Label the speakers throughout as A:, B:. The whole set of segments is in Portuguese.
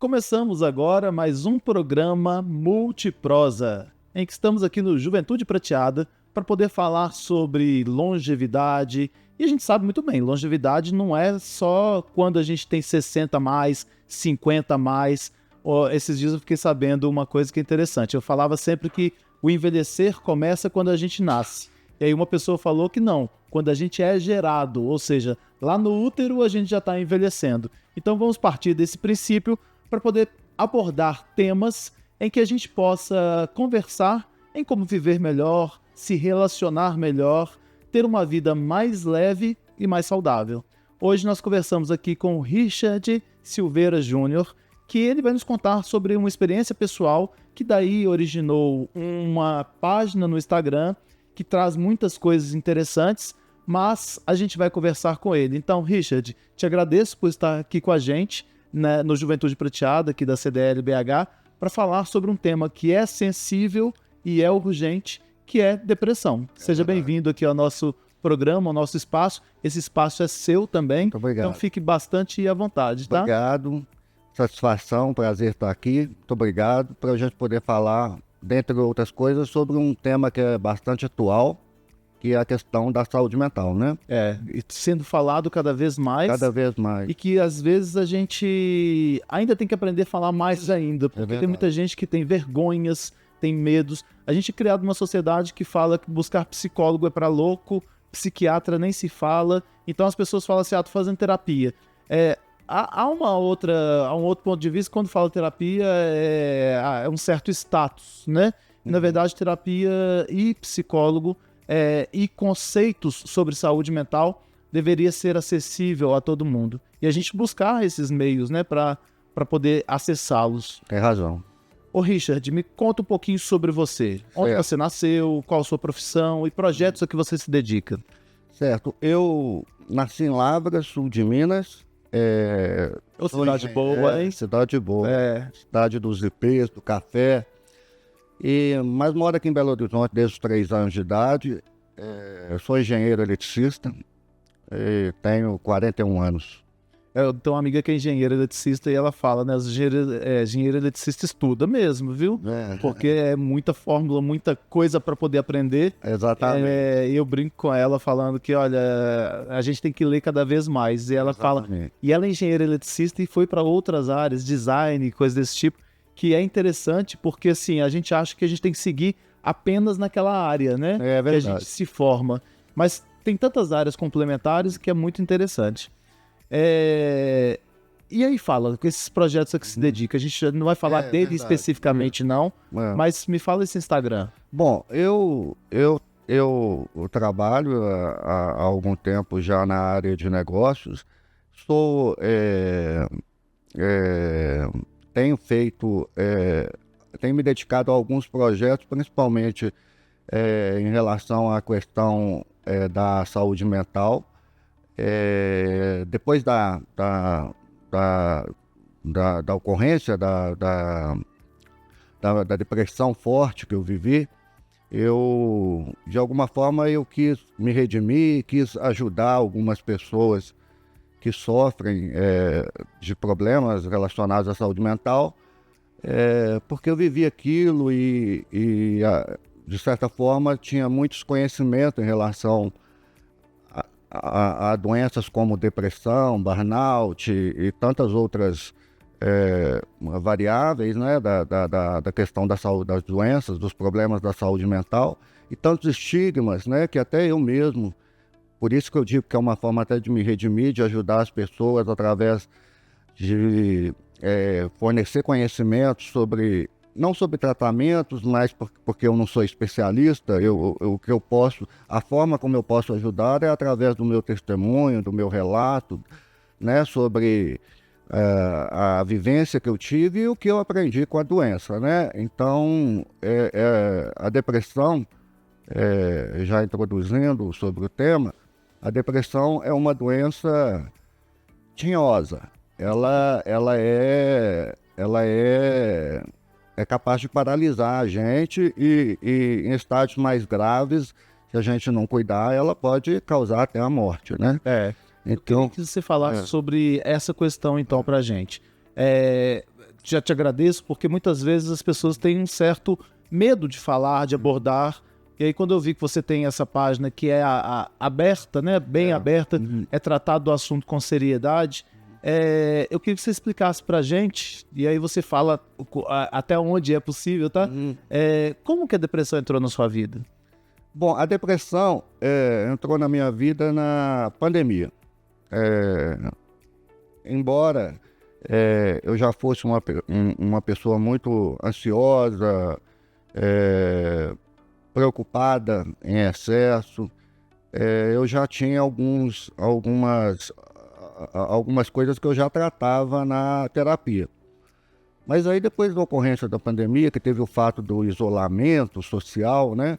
A: começamos agora mais um programa Multiprosa, em que estamos aqui no Juventude Prateada para poder falar sobre longevidade. E a gente sabe muito bem, longevidade não é só quando a gente tem 60 a mais, 50 a mais. Esses dias eu fiquei sabendo uma coisa que é interessante. Eu falava sempre que o envelhecer começa quando a gente nasce. E aí uma pessoa falou que não, quando a gente é gerado, ou seja, lá no útero a gente já está envelhecendo. Então vamos partir desse princípio para poder abordar temas em que a gente possa conversar em como viver melhor, se relacionar melhor, ter uma vida mais leve e mais saudável. Hoje nós conversamos aqui com o Richard Silveira Júnior, que ele vai nos contar sobre uma experiência pessoal que daí originou uma página no Instagram que traz muitas coisas interessantes, mas a gente vai conversar com ele. Então, Richard, te agradeço por estar aqui com a gente, né, no Juventude Prateada, aqui da CDL BH, para falar sobre um tema que é sensível e é urgente, que é depressão. Seja bem-vindo aqui ao nosso programa, ao nosso espaço. Esse espaço é seu também,
B: muito obrigado.
A: Então fique bastante à vontade, tá?
B: Obrigado, satisfação, prazer estar aqui. Muito obrigado para a gente poder falar, dentre outras coisas, sobre um tema que é bastante atual, que é a questão da saúde mental, né?
A: E sendo falado cada vez mais.
B: Cada vez mais.
A: E que às vezes a gente ainda tem que aprender a falar mais ainda, porque tem muita gente que tem vergonhas, tem medos. A gente é criado numa sociedade que fala que buscar psicólogo é para louco, psiquiatra nem se fala, então as pessoas falam assim, tô fazendo terapia. Há um outro ponto de vista, quando fala terapia, é um certo status, né? Na verdade, terapia e psicólogo e conceitos sobre saúde mental deveria ser acessível a todo mundo. E a gente buscar esses meios, né, para poder acessá-los.
B: Tem razão.
A: Ô Richard, me conta um pouquinho sobre você. Onde você nasceu, qual a sua profissão e projetos a que você se dedica.
B: Certo. Eu nasci em Lavras, sul de Minas.
A: Cidade boa, hein?
B: Cidade boa. Cidade dos ipês, do café. Mas moro aqui em Belo Horizonte desde os 3 anos de idade. Eu sou engenheiro eletricista e tenho 41 anos.
A: Eu tenho uma amiga que é engenheira eletricista e ela fala, né? Engenheiro eletricista estuda mesmo, viu? Porque é muita fórmula, muita coisa para poder aprender.
B: Exatamente.
A: Eu brinco com ela falando que, olha, a gente tem que ler cada vez mais. E ela fala... E ela é engenheira eletricista e foi para outras áreas, design, coisas desse tipo, que é interessante porque, assim, a gente acha que a gente tem que seguir apenas naquela área, né?
B: É verdade.
A: Que a gente se forma. Mas tem tantas áreas complementares que é muito interessante. E aí fala, com esses projetos a que se dedica, a gente não vai falar dele especificamente não, mas me fala esse Instagram.
B: Bom, eu trabalho há algum tempo já na área de negócios, tenho me dedicado a alguns projetos, principalmente em relação à questão da saúde mental. Depois da ocorrência da depressão forte que eu vivi, de alguma forma eu quis me redimir, quis ajudar algumas pessoas que sofrem de problemas relacionados à saúde mental, porque eu vivi aquilo e de certa forma tinha muitos conhecimentos em relação a doenças como depressão, burnout e tantas outras variáveis, né, da questão da saúde, das doenças, dos problemas da saúde mental e tantos estigmas, né, que até eu mesmo, por isso que eu digo que é uma forma até de me redimir, de ajudar as pessoas através de fornecer conhecimentos sobre, não sobre tratamentos, mas porque eu não sou especialista, o que eu posso, a forma como eu posso ajudar é através do meu testemunho, do meu relato, né, sobre a vivência que eu tive e o que eu aprendi com a doença, né? Então, a depressão, já introduzindo sobre o tema, a depressão é uma doença tinhosa. Ela é capaz de paralisar a gente e em estágios mais graves, se a gente não cuidar, ela pode causar até a morte, né?
A: Então, eu queria que você falasse sobre essa questão, então, pra gente. já te agradeço, porque muitas vezes as pessoas têm um certo medo de falar, de abordar. E aí, quando eu vi que você tem essa página que é aberta, né, bem aberta, é tratado do assunto com seriedade, eu queria que você explicasse pra gente, e aí você fala até onde é possível, tá? Como que a depressão entrou na sua vida?
B: Bom, a depressão entrou na minha vida na pandemia. Embora eu já fosse uma pessoa muito ansiosa, preocupada em excesso, eu já tinha algumas coisas que eu já tratava na terapia. Mas aí depois da ocorrência da pandemia, que teve o fato do isolamento social, né?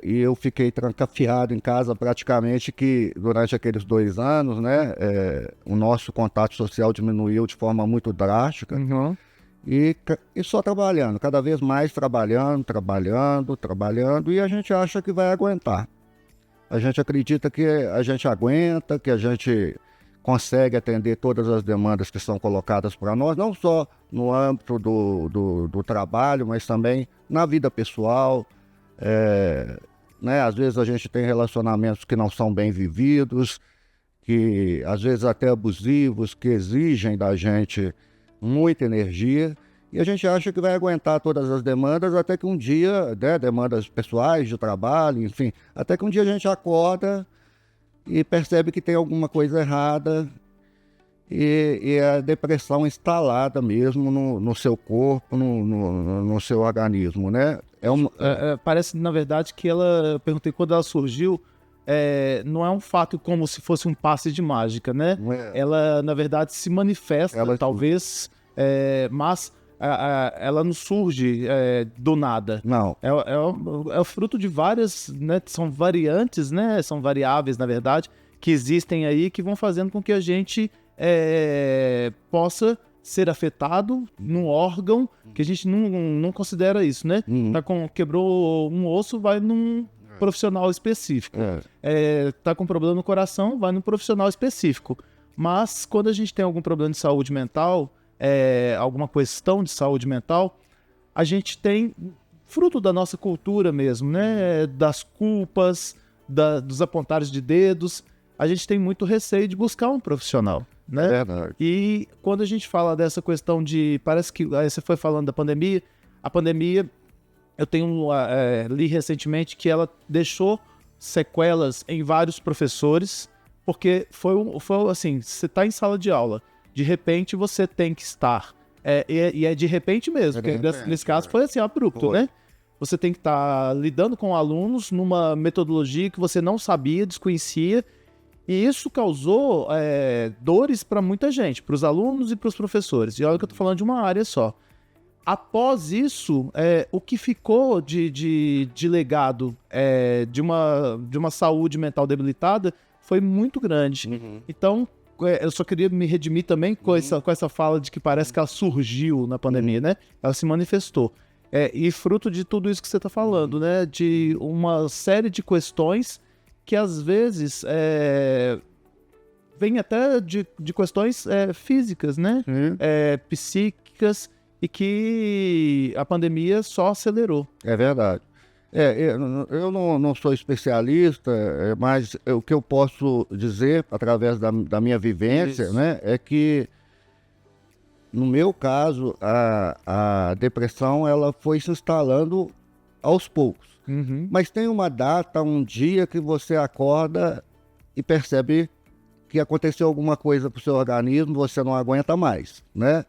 B: E eu fiquei trancafiado em casa praticamente que durante aqueles 2 anos, né? O nosso contato social diminuiu de forma muito drástica.
A: Uhum.
B: E só trabalhando, cada vez mais trabalhando, e a gente acha que vai aguentar. A gente acredita que a gente aguenta, que a gente consegue atender todas as demandas que são colocadas para nós, não só no âmbito do trabalho, mas também na vida pessoal. Né? Às vezes a gente tem relacionamentos que não são bem vividos, que às vezes até abusivos, que exigem da gente muita energia, e a gente acha que vai aguentar todas as demandas até que um dia, né, demandas pessoais, de trabalho, enfim, até que um dia a gente acorda e percebe que tem alguma coisa errada e a depressão instalada mesmo no seu corpo, no seu organismo, né?
A: Parece, na verdade, que eu perguntei quando ela surgiu, não é um fato como se fosse um passe de mágica, né? Ela, na verdade, se manifesta, talvez, mas ela não surge do nada.
B: Não.
A: É o fruto de várias, né? São variantes, né? São variáveis, na verdade, que existem aí, que vão fazendo com que a gente possa ser afetado num órgão que a gente não considera isso, né? Quebrou um osso, vai num profissional específico. Tá com problema no coração, vai num profissional específico. Mas quando a gente tem algum problema de saúde mental, alguma questão de saúde mental, a gente tem, fruto da nossa cultura mesmo, né? Das culpas, dos apontares de dedos, a gente tem muito receio de buscar um profissional, né?
B: É verdade.
A: E quando a gente fala dessa questão parece que aí você foi falando da pandemia, a pandemia, eu li recentemente que ela deixou sequelas em vários professores, porque foi assim, você está em sala de aula, de repente você tem que estar, e é de repente mesmo, porque nesse caso foi assim, abrupto, né? Você tem que estar lidando com alunos numa metodologia que você não sabia, desconhecia, e isso causou dores para muita gente, para os alunos e para os professores. E olha que eu estou falando de uma área só. Após isso, o que ficou de legado de uma saúde mental debilitada foi muito grande. Então, eu só queria me redimir também com essa fala de que parece que ela surgiu na pandemia, né? Ela se manifestou. E fruto de tudo isso que você está falando, né? De uma série de questões que às vezes vem até de questões físicas, né? Psíquicas, e que a pandemia só acelerou.
B: É verdade. Eu não sou especialista, mas o que eu posso dizer, através da minha vivência, né, é que, no meu caso, a depressão ela foi se instalando aos poucos. Mas tem uma data, um dia que você acorda e percebe que aconteceu alguma coisa para o seu organismo, você não aguenta mais, né?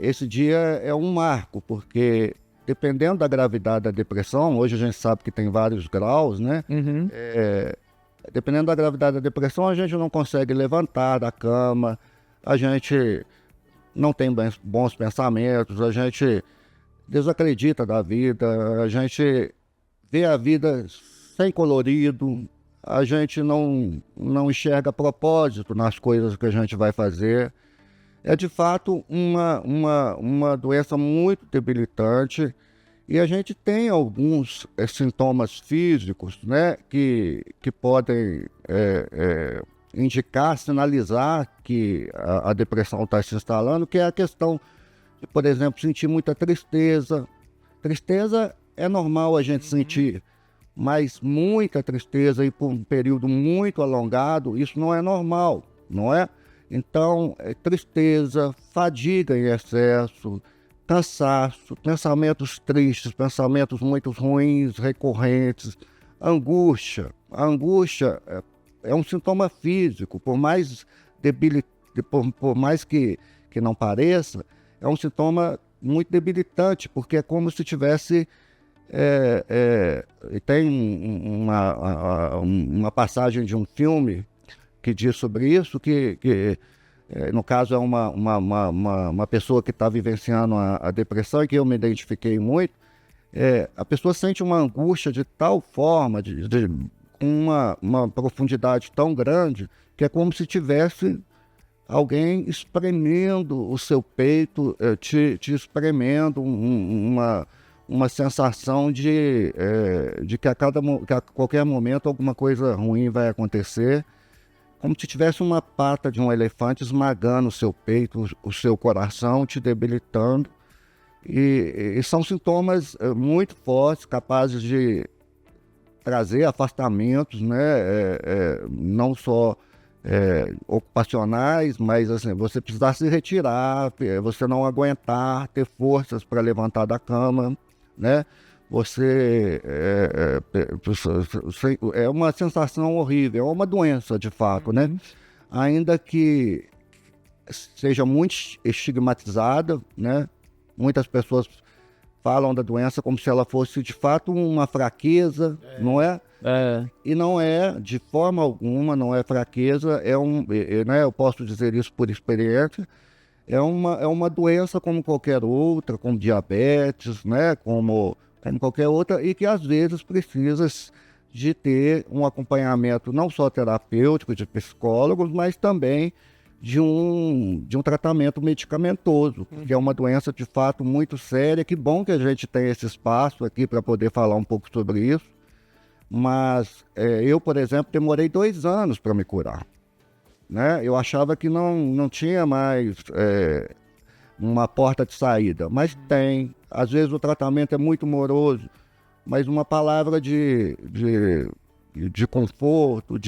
B: Esse dia é um marco, porque dependendo da gravidade da depressão, hoje a gente sabe que tem vários graus, né? Dependendo da gravidade da depressão, a gente não consegue levantar da cama, a gente não tem bons pensamentos, a gente desacredita da vida, a gente vê a vida sem colorido, a gente não enxerga propósito nas coisas que a gente vai fazer. É de fato uma doença muito debilitante, e a gente tem alguns sintomas físicos, né, que podem indicar, sinalizar que a depressão está se instalando, que é a questão de, por exemplo, sentir muita tristeza. Tristeza é normal a gente sentir, mas muita tristeza e por um período muito alongado, isso não é normal, não é? Então, tristeza, fadiga em excesso, cansaço, pensamentos tristes, pensamentos muito ruins, recorrentes, angústia. A angústia é um sintoma físico, por mais por mais que não pareça, é um sintoma muito debilitante, porque é como se tivesse... tem uma passagem de um filme que diz sobre isso, que no caso é uma pessoa que está vivenciando a depressão, e que eu me identifiquei muito. A pessoa sente uma angústia de tal forma, com uma profundidade tão grande, que é como se tivesse alguém espremendo o seu peito, te espremendo, uma sensação de que a qualquer momento alguma coisa ruim vai acontecer, como se tivesse uma pata de um elefante esmagando o seu peito, o seu coração, te debilitando. E são sintomas muito fortes, capazes de trazer afastamentos, né? Não só ocupacionais, mas assim, você precisar se retirar, você não aguentar, ter forças para levantar da cama, né? É uma sensação horrível, é uma doença de fato, né? Ainda que seja muito estigmatizada, né? Muitas pessoas falam da doença como se ela fosse de fato uma fraqueza, não é? E não é, de forma alguma, não é fraqueza, né? Eu posso dizer isso por experiência. É uma doença como qualquer outra, como diabetes, né? Como qualquer outra, e que às vezes precisa de ter um acompanhamento não só terapêutico, de psicólogos, mas também de um tratamento medicamentoso, que é uma doença de fato muito séria. Que bom que a gente tem esse espaço aqui para poder falar um pouco sobre isso, mas eu, por exemplo, demorei 2 anos para me curar, né? Eu achava que não tinha mais uma porta de saída, mas tem. Às vezes o tratamento é muito moroso, mas uma palavra de conforto,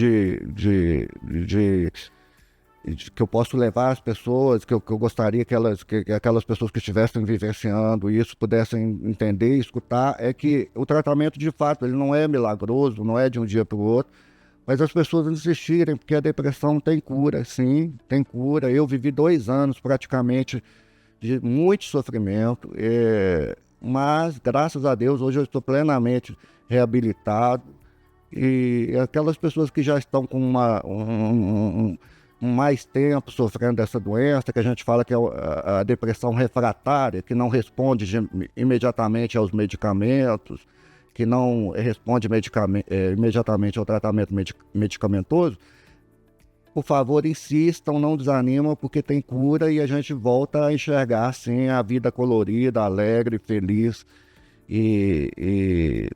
B: que eu posso levar às pessoas, que eu gostaria que aquelas pessoas que estivessem vivenciando isso pudessem entender e escutar, é que o tratamento de fato ele não é milagroso, não é de um dia para o outro, mas as pessoas insistirem, porque a depressão tem cura, sim, tem cura. Eu vivi 2 anos praticamente de muito sofrimento, mas graças a Deus hoje eu estou plenamente reabilitado, e aquelas pessoas que já estão com mais tempo sofrendo dessa doença, que a gente fala que é a depressão refratária, que não responde imediatamente aos medicamentos, que não responde imediatamente ao tratamento medicamentoso, por favor, insistam, não desanimam, porque tem cura e a gente volta a enxergar, sim, a vida colorida, alegre, feliz e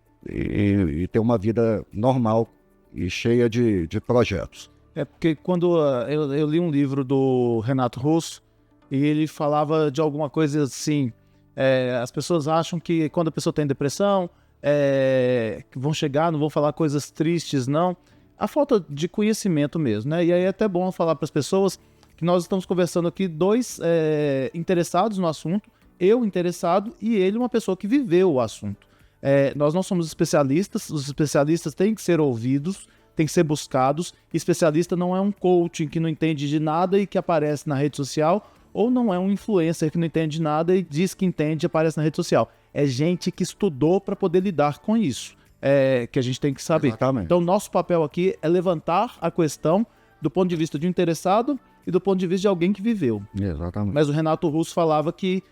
B: ter uma vida normal e cheia de projetos.
A: Porque quando eu li um livro do Renato Russo e ele falava de alguma coisa assim, as pessoas acham que quando a pessoa tem depressão, vão chegar, não vão falar coisas tristes, não. A falta de conhecimento mesmo, né? E aí é até bom falar para as pessoas que nós estamos conversando aqui 2 interessados no assunto, eu interessado e ele uma pessoa que viveu o assunto. Nós não somos especialistas, os especialistas têm que ser ouvidos, têm que ser buscados. Especialista não é um coaching que não entende de nada e que aparece na rede social, ou não é um influencer que não entende de nada e diz que entende e aparece na rede social. É gente que estudou para poder lidar com isso. Que a gente tem que saber.
B: Exatamente.
A: Então, nosso papel aqui é levantar a questão do ponto de vista de um interessado e do ponto de vista de alguém que viveu.
B: Exatamente.
A: Mas o Renato Russo falava que,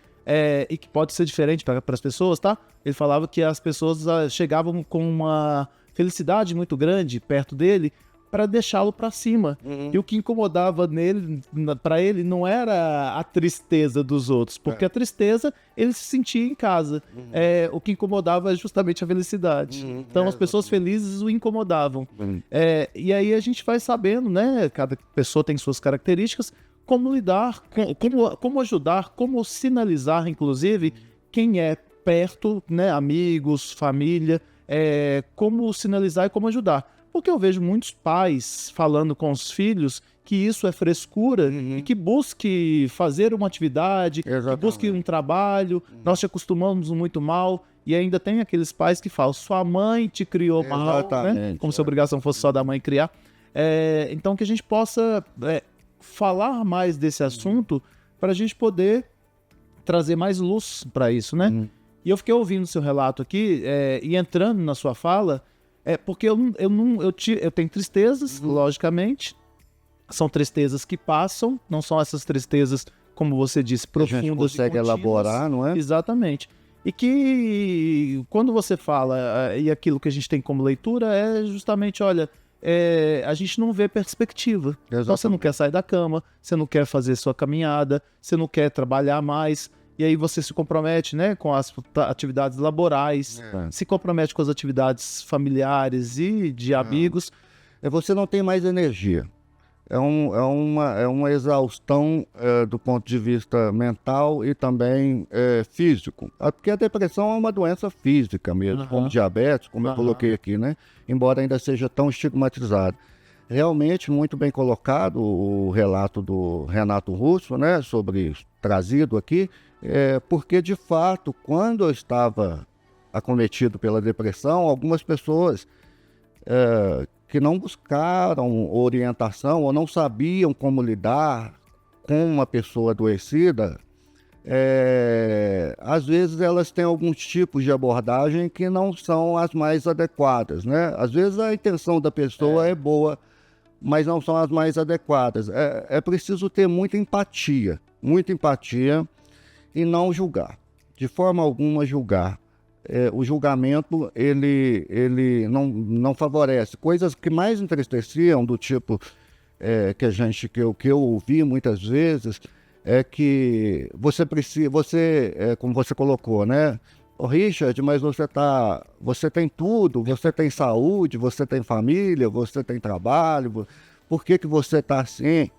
A: e que pode ser diferente para as pessoas, tá? Ele falava que as pessoas chegavam com uma felicidade muito grande perto dele para deixá-lo para cima. E o que incomodava nele, para ele, não era a tristeza dos outros, porque a tristeza ele se sentia em casa. O que incomodava é justamente a felicidade. Então as pessoas felizes o incomodavam. E aí a gente vai sabendo, né? Cada pessoa tem suas características, como lidar, como ajudar, como sinalizar, inclusive, quem é perto, né? Amigos, família, como sinalizar e como ajudar. Porque eu vejo muitos pais falando com os filhos que isso é frescura e que busque fazer uma atividade, que busque um trabalho. Nós te acostumamos muito mal. E ainda tem aqueles pais que falam, sua mãe te criou mal, né? Como se a obrigação fosse só da mãe criar. Então que a gente possa falar mais desse assunto para a gente poder trazer mais luz para isso, né? E eu fiquei ouvindo o seu relato aqui e entrando na sua fala, porque eu tenho tristezas, logicamente. São tristezas que passam, não são essas tristezas, como você disse, profundas. A gente
B: consegue elaborar, não é?
A: Exatamente. E que quando você fala, e aquilo que a gente tem como leitura é justamente, olha, a gente não vê perspectiva. Então você não quer sair da cama, você não quer fazer sua caminhada, você não quer trabalhar mais. E aí você se compromete, né, com as atividades laborais, se compromete com as atividades familiares e de amigos.
B: Você não tem mais energia. É uma exaustão do ponto de vista mental e também físico. Porque a depressão é uma doença física mesmo, como diabetes, como eu coloquei aqui, né? Embora ainda seja tão estigmatizado. Realmente, muito bem colocado o relato do Renato Russo, né? Trazido aqui, porque de fato, quando eu estava acometido pela depressão, algumas pessoas que não buscaram orientação ou não sabiam como lidar com uma pessoa adoecida, às vezes elas têm alguns tipos de abordagem que não são as mais adequadas, né? Às vezes a intenção da pessoa é boa, mas não são as mais adequadas. É preciso ter muita empatia e não julgar, de forma alguma julgar. O julgamento, ele não favorece. Coisas que mais entristeciam, do tipo que eu ouvi muitas vezes, é que você precisa, como você colocou, né? Ô Richard, mas você tem tudo, você tem saúde, você tem família, você tem trabalho, por que você está assim?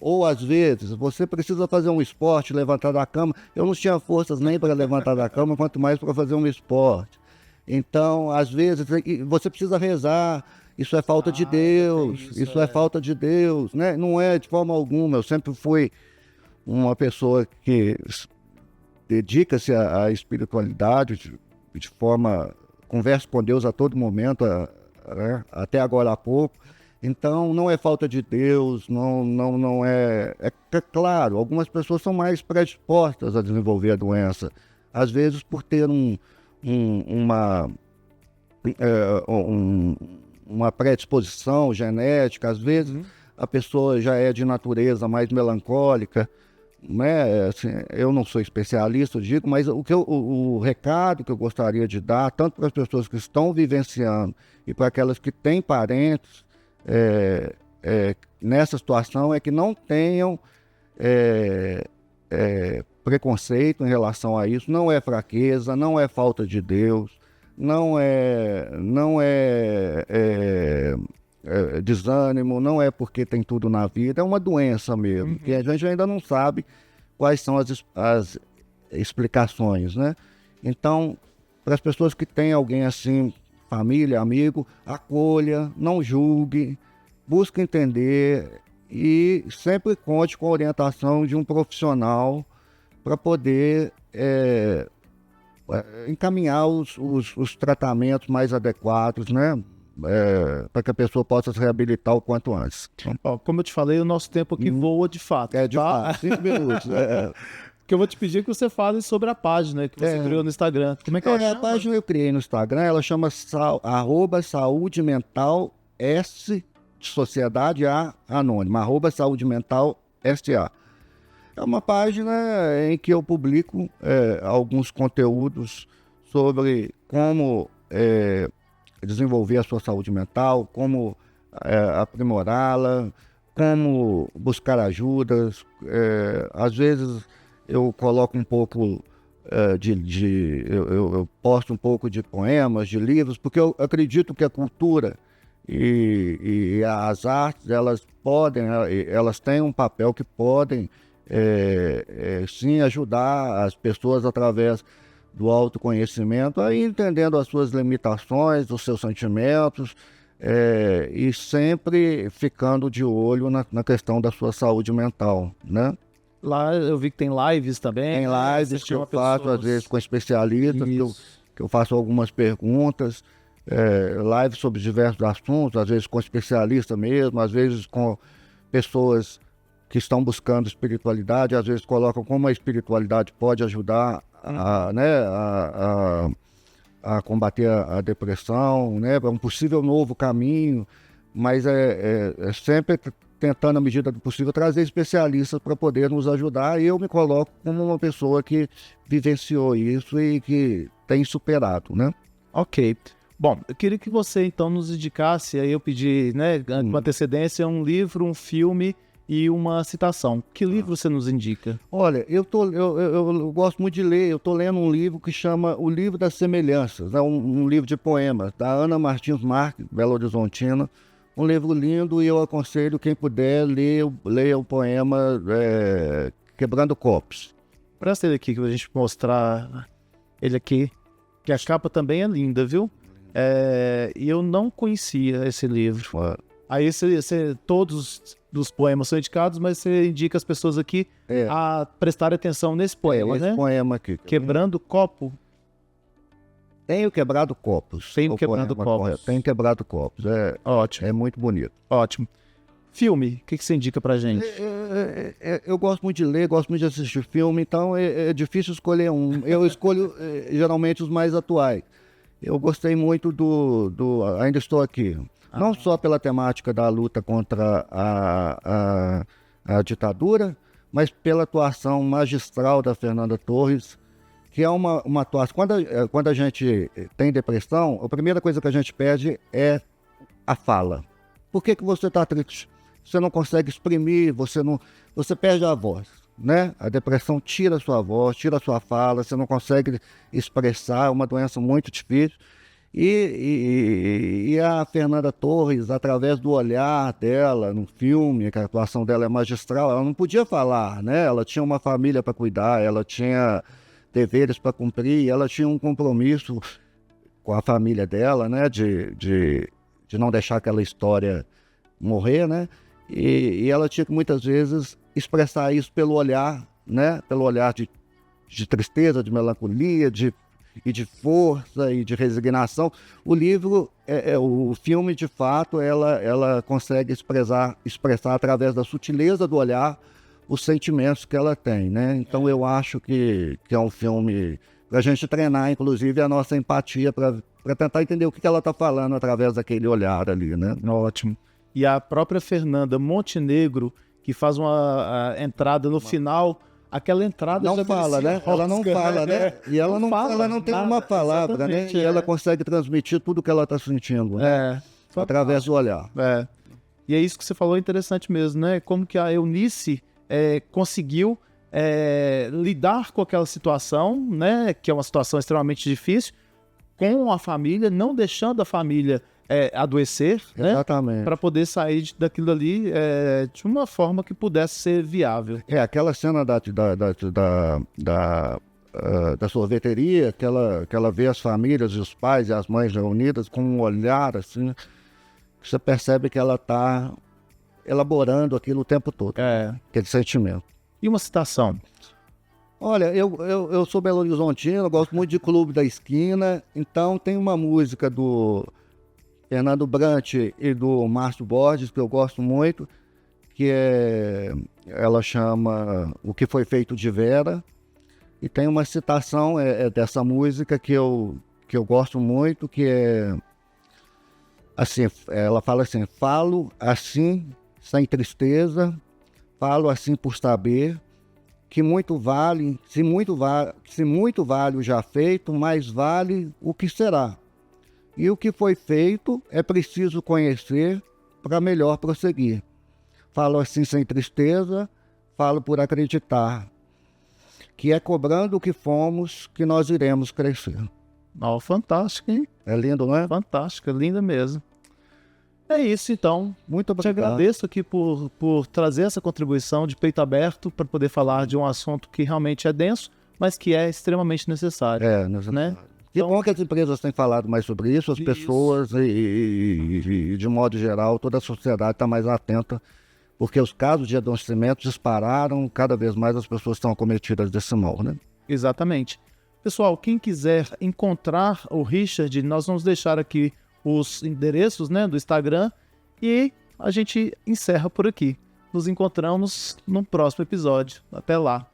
B: Ou às vezes você precisa fazer um esporte, levantar da cama. Eu não tinha forças nem para levantar da cama, quanto mais para fazer um esporte. Então, às vezes, você precisa rezar. Isso é falta de Deus, isso é falta de Deus, né? Não é de forma alguma. Eu sempre fui uma pessoa que dedica-se à espiritualidade de forma... Converso com Deus a todo momento, até agora há pouco. Então, não é falta de Deus, não é... É claro, algumas pessoas são mais predispostas a desenvolver a doença. Às vezes, por ter uma predisposição genética, às vezes a pessoa já é de natureza mais melancólica, né? Assim, eu não sou especialista, eu digo, mas o recado que eu gostaria de dar, tanto para as pessoas que estão vivenciando e para aquelas que têm parentes nessa situação, é que não tenham preconceito em relação a isso. Não é fraqueza, não é falta de Deus, não é desânimo, não é porque tem tudo na vida, é uma doença mesmo, que a gente ainda não sabe quais são as explicações, né? Então, para as pessoas que têm alguém assim, família, amigo, acolha, não julgue, busque entender e sempre conte com a orientação de um profissional para poder encaminhar os tratamentos mais adequados, né? Para que a pessoa possa se reabilitar o quanto antes.
A: Como eu te falei, o nosso tempo aqui voa de fato.
B: De fato, 5 minutos.
A: Que eu vou te pedir que você fale sobre a página que você criou no Instagram. Como é que ela chama?
B: A página eu criei no Instagram, ela chama @saúde mental S de sociedade A anônima, @saúde mental SA. É uma página em que eu publico alguns conteúdos sobre como desenvolver a sua saúde mental, como aprimorá-la, como buscar ajudas. Às vezes eu coloco um pouco eu posto um pouco de poemas, de livros, porque eu acredito que a cultura e as artes, elas têm um papel que podem sim ajudar as pessoas através do autoconhecimento, aí entendendo as suas limitações, os seus sentimentos, e sempre ficando de olho na questão da sua saúde mental, né?
A: Lá eu vi que tem lives também.
B: Tem lives que eu faço, às vezes, com especialistas, que eu faço algumas perguntas, lives sobre diversos assuntos, às vezes com especialistas mesmo, às vezes com pessoas que estão buscando espiritualidade, às vezes colocam como a espiritualidade pode ajudar a combater a depressão, né? É um possível novo caminho, mas é sempre tentando, à medida do possível, trazer especialistas para poder nos ajudar, e eu me coloco como uma pessoa que vivenciou isso e que tem superado, né?
A: Ok. Bom, eu queria que você, então, nos indicasse, aí eu pedi, né, com antecedência, um livro, um filme e uma citação. Que livro você nos indica?
B: Olha, eu gosto muito de ler, eu estou lendo um livro que chama O Livro das Semelhanças, é um livro de poemas, da Ana Martins Marques, Belo Horizontina. Um livro lindo, e eu aconselho quem puder ler o poema Quebrando Copos.
A: Presta ele aqui, que a gente mostrar ele aqui, que a capa também é linda, viu? E eu não conhecia esse livro. Aí todos dos poemas são indicados, mas você indica as pessoas aqui a prestarem atenção nesse poema, né?
B: Esse poema aqui.
A: Quebrando Copo.
B: Tenho Quebrado Copos.
A: Tenho Quebrado Copos.
B: Tenho Quebrado Copos.
A: Ótimo.
B: É muito bonito.
A: Ótimo. Filme, o que você indica pra gente?
B: Eu gosto muito de ler, gosto muito de assistir filme, então é difícil escolher um. Eu escolho geralmente os mais atuais. Eu gostei muito do Ainda Estou Aqui. Não só pela temática da luta contra a ditadura, mas pela atuação magistral da Fernanda Torres, que é uma atuação. Quando a gente tem depressão, a primeira coisa que a gente pede é a fala. Por que você está triste? Você não consegue exprimir, você perde a voz, né? A depressão tira a sua voz, tira a sua fala, você não consegue expressar, é uma doença muito difícil. E a Fernanda Torres, através do olhar dela no filme, que a atuação dela é magistral, ela não podia falar, né? Ela tinha uma família para cuidar, ela tinha deveres para cumprir, ela tinha um compromisso com a família dela, né? De não deixar aquela história morrer, né? E ela tinha que muitas vezes expressar isso pelo olhar, né? Pelo olhar de tristeza, de melancolia, de força e de resignação. O livro, o filme, de fato, ela consegue expressar através da sutileza do olhar os sentimentos que ela tem, né? Então eu acho que é um filme para a gente treinar, inclusive, a nossa empatia, para tentar entender o que ela está falando através daquele olhar ali, né?
A: Ótimo. E a própria Fernanda Montenegro, que faz uma entrada no final, aquela entrada...
B: Não fala, né? Ela não fala, né? E ela não tem uma palavra, né? E ela consegue transmitir tudo o que ela está sentindo, né? Através do olhar.
A: E é isso que você falou, interessante mesmo, né? Como que a Eunice conseguiu lidar com aquela situação, né? Que é uma situação extremamente difícil, com a família, não deixando a família adoecer, né?
B: Exatamente.
A: Para poder sair daquilo ali de uma forma que pudesse ser viável.
B: Aquela cena da sorveteria, que ela vê as famílias, os pais e as mães reunidas com um olhar assim, você percebe que ela está elaborando aquilo o tempo todo, aquele sentimento.
A: E uma citação?
B: Olha, eu sou Belo Horizontino, gosto muito de Clube da Esquina, então tem uma música do Fernando Brant e do Márcio Borges, que eu gosto muito, que ela chama O Que Foi Feito de Vera, e tem uma citação dessa música que eu gosto muito, que é assim, ela fala assim: falo assim, sem tristeza, falo assim por saber, que muito vale, se muito vale o já feito, mais vale o que será. E o que foi feito é preciso conhecer para melhor prosseguir. Falo assim sem tristeza, falo por acreditar, que é cobrando o que fomos que nós iremos crescer.
A: Ó, fantástico, hein?
B: É lindo, não é?
A: Fantástico, linda mesmo. É isso, então.
B: Muito
A: Te
B: obrigado.
A: agradeço aqui por trazer essa contribuição de peito aberto para poder falar de um assunto que realmente é denso, mas que é extremamente necessário.
B: Né? Que bom que as empresas têm falado mais sobre isso, as pessoas e, de modo geral, toda a sociedade está mais atenta, porque os casos de adoecimento dispararam, cada vez mais as pessoas estão acometidas desse mal, né?
A: Exatamente. Pessoal, quem quiser encontrar o Richard, nós vamos deixar aqui os endereços, né, do Instagram, e a gente encerra por aqui. Nos encontramos no próximo episódio. Até lá.